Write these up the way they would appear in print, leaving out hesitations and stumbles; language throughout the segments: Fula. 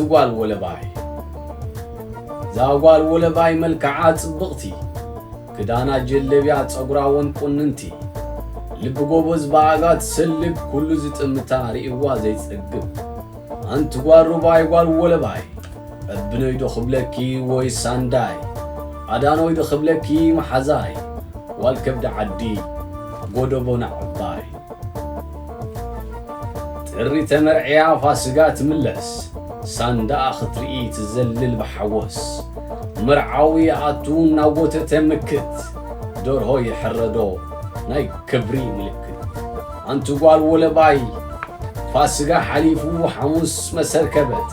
قال ولا باي ذا قال ولا باي ملكعات صبغتي كدانا جلبيات صقراون قننتي لب قوبز باغات سلب كل زيت متاري وازي تصقب انت قال رباي قال ولا باي ابنو يدخل لكي وي سانداي ادانو يدخل لكي محزاي والكبد عدي قودبون عباي تري تمرعيا فاسقات ملس ساندا خطري تزلل بحوس مرعاوي اتون ناوته تمكت دور هو يحردو ناي كبري ملكت انتو قال ولا باي فاسقا حليفو حموس مسركبت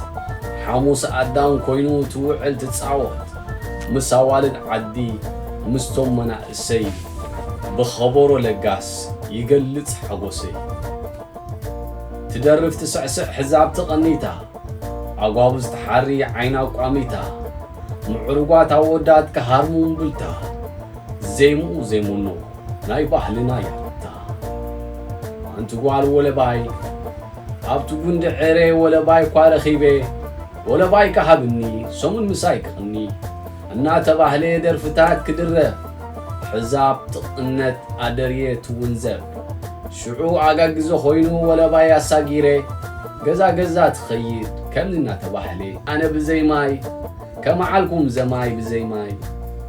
حموس ادان كوينو توعل تتصاوت مساوالد عدي مستوم منع السيد بخبرو لقاس يقلص حقوسي تدرف تسعسع حزاب تقنيتا عقابز تحري عينا وقاميتا معروقات عودات كهارمون بلتا زيمو زيمونو ناي باحلنا يحطا انتو قال ولا باي ابتو قند عري ولا باي قارخيبي ولا باي كهبني سمون مسايك غني انا تباهلي درفتات كدره حزاب تقنت ادريه ونزب شعو عقاقزو خوينو ولا باي اساقيري قزا تخيد كمنا تباهلي انا بزي ماي كما عالكم زماي بزي ماي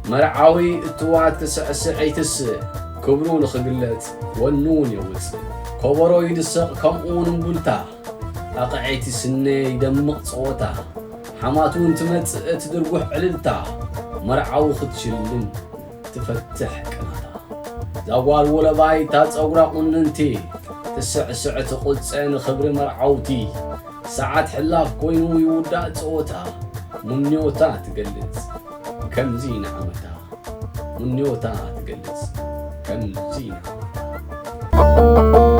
مرعاوي اتوات تسعسعي تسع كبرو لخقلت ونون يوص كبرو يدسق كمون بلتا اقعيتي سني دمق صوتا حماتون تمتص تدرقح عللتا مرعاو ختشلن تفتح كناتا زاوال ولا باي تصغرا قننتي تسعسع تقصن خبر مرعاوتي ساعات حلاف كوينو يودا صوتا منيوتا تقلص كم زين عمتا منيوتا تقلص كم زين عمتا